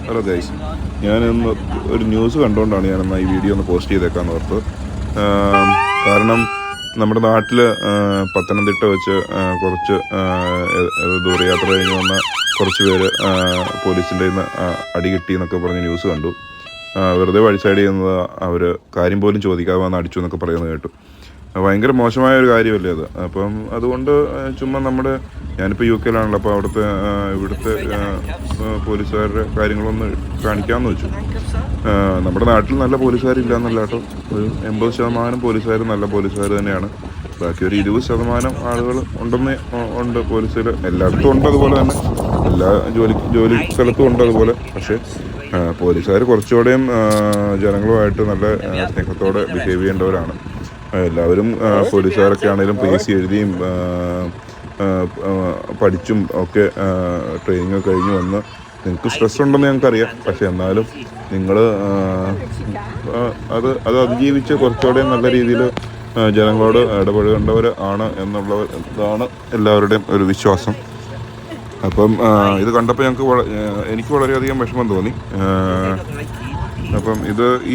Hello guys, ഞാനിന്ന് ഒരു news കണ്ടുകൊണ്ടാണ് ഞാനെന്നാൽ ഈ വീഡിയോ ഒന്ന് പോസ്റ്റ് ചെയ്തേക്കാന്ന് ഓർത്ത്. കാരണം നമ്മുടെ നാട്ടിൽ പത്തനംതിട്ട വെച്ച് കുറച്ച് ദൂരയാത്ര കഴിഞ്ഞ് വന്ന കുറച്ച് പേര് പോലീസിൻ്റെ നിന്ന് അടി കിട്ടി എന്നൊക്കെ പറഞ്ഞ് ന്യൂസ് കണ്ടു. വെറുതെ വഴി സൈഡ് ചെയ്യുന്നത് അവർ കാര്യം പോലും ചോദിക്കാതെ വന്ന് അടിച്ചു എന്നൊക്കെ പറയുന്നത് കേട്ടു. ഭയങ്കര മോശമായ ഒരു കാര്യമല്ലേ അത്. അപ്പം അതുകൊണ്ട് ചുമ്മാ ഞാനിപ്പോൾ UK യിലാണല്ലോ, അപ്പോൾ ഇവിടുത്തെ പോലീസുകാരുടെ കാര്യങ്ങളൊന്ന് കാണിക്കാമെന്ന് വെച്ചു. നമ്മുടെ നാട്ടിൽ നല്ല പോലീസുകാരില്ല എന്നല്ല കേട്ടോ, ഒരു 80% പോലീസുകാർ നല്ല പോലീസുകാർ തന്നെയാണ്. ബാക്കി ഒരു 20% ആളുകൾ ഉണ്ട് പോലീസിൽ. എല്ലായിടത്തും ഉണ്ട് അതുപോലെ തന്നെ, എല്ലാ ജോലി സ്ഥലത്തും ഉണ്ട് അതുപോലെ. പക്ഷേ പോലീസുകാർ കുറച്ചുകൂടെയും ജനങ്ങളുമായിട്ട് നല്ല സ്നേഹത്തോടെ ബിഹേവ് ചെയ്യേണ്ടവരാണ്. എല്ലാവരും പോലീസുകാരൊക്കെ ആണെങ്കിലും PSC എഴുതിയും പഠിച്ചും ഒക്കെ ട്രെയിനിങ് കഴിഞ്ഞ് വന്ന് നിങ്ങൾക്ക് സ്ട്രെസ് ഉണ്ടെന്ന് ഞങ്ങൾക്കറിയാം. പക്ഷെ എന്നാലും നിങ്ങൾ അത് അതിജീവിച്ച് കുറച്ചുകൂടെ നല്ല രീതിയിൽ ജനങ്ങളോട് ഇടപഴകേണ്ടവർ ആണ് ഇതാണ് എല്ലാവരുടെയും ഒരു വിശ്വാസം. അപ്പം ഇത് കണ്ടപ്പോൾ എനിക്ക് വളരെയധികം വിഷമം തോന്നി. അപ്പം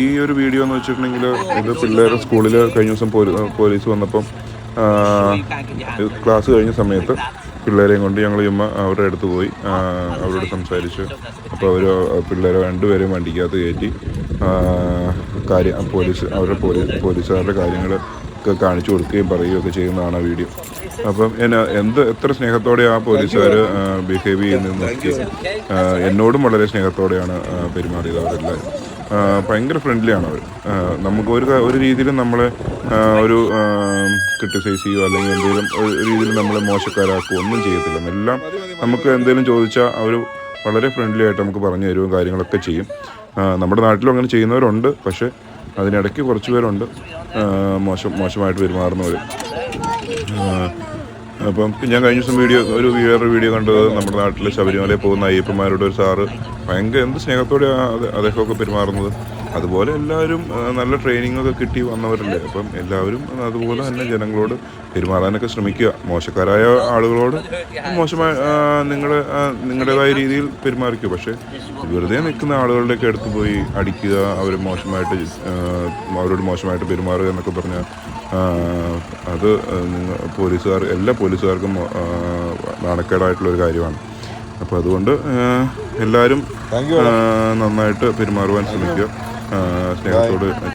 ഈ ഒരു വീഡിയോ എന്ന് വെച്ചിട്ടുണ്ടെങ്കിൽ, ഇത് പിള്ളേർ സ്കൂളിൽ കഴിഞ്ഞ ദിവസം പോലീസ് വന്നപ്പം ക്ലാസ് കഴിഞ്ഞ സമയത്ത് പിള്ളേരെയും കൊണ്ട് ഞങ്ങൾ അവരുടെ അടുത്ത് പോയി അവരോട് സംസാരിച്ച്. അപ്പോൾ പിള്ളേരെ രണ്ടുപേരെയും വണ്ടിക്കകത്ത് കയറ്റി പോലീസുകാരുടെ കാര്യങ്ങളൊക്കെ കാണിച്ചു കൊടുക്കുകയും പറയുകയൊക്കെ ചെയ്യുന്നതാണ് ആ വീഡിയോ. അപ്പം എത്ര സ്നേഹത്തോടെ ആ പോലീസുകാർ ബിഹേവ് ചെയ്യുന്നതെന്ന് നോക്കി. എന്നോടും വളരെ സ്നേഹത്തോടെയാണ് പെരുമാറിയത് അവരെല്ലാം. ഭയങ്കര ഫ്രണ്ട്ലിയാണ് അവർ. നമുക്ക് ഒരു രീതിയിലും നമ്മളെ ഒരു ക്രിട്ടിസൈസ് ചെയ്യുകയോ അല്ലെങ്കിൽ എന്തെങ്കിലും ഒരു രീതിയിൽ നമ്മളെ മോശക്കാരാക്കുകയോ ഒന്നും ചെയ്യത്തില്ല. എല്ലാം നമുക്ക് എന്തെങ്കിലും ചോദിച്ചാൽ അവർ വളരെ ഫ്രണ്ട്ലി ആയിട്ട് നമുക്ക് പറഞ്ഞു തരുകയും കാര്യങ്ങളൊക്കെ ചെയ്യും. നമ്മുടെ നാട്ടിലും അങ്ങനെ ചെയ്യുന്നവരുണ്ട്, പക്ഷേ അതിനിടയ്ക്ക് കുറച്ച് പേരുണ്ട് മോശമായിട്ട് പെരുമാറുന്നവർ. അപ്പം ഞാൻ കഴിഞ്ഞ ദിവസം വേറൊരു വീഡിയോ കണ്ടത്, നമ്മുടെ നാട്ടിൽ ശബരിമലയിൽ പോകുന്ന അയ്യപ്പന്മാരുടെ ഒരു സാറ് എന്ത് സ്നേഹത്തോടെയാണ് അദ്ദേഹമൊക്കെ പെരുമാറുന്നത്. അതുപോലെ എല്ലാവരും നല്ല ട്രെയിനിങ്ങൊക്കെ കിട്ടി വന്നവരല്ലേ. അപ്പം എല്ലാവരും അതുപോലെ തന്നെ ജനങ്ങളോട് പെരുമാറാനൊക്കെ ശ്രമിക്കുക. മോശക്കാരായ ആളുകളോട് നിങ്ങളുടേതായ രീതിയിൽ പെരുമാറിക്കുക. പക്ഷേ വെറുതെ നിൽക്കുന്ന ആളുകളുടെയൊക്കെ അടുത്ത് പോയി അടിക്കുക, അവരോട് മോശമായിട്ട് പെരുമാറുക എന്നൊക്കെ പറഞ്ഞാൽ അത് എല്ലാ പോലീസുകാർക്കും നാണക്കേടായിട്ടുള്ളൊരു കാര്യമാണ്. അപ്പോൾ അതുകൊണ്ട് എല്ലാവരും നന്നായിട്ട് പെരുമാറുവാൻ ശ്രമിക്കുക, സ്നേഹത്തോട്.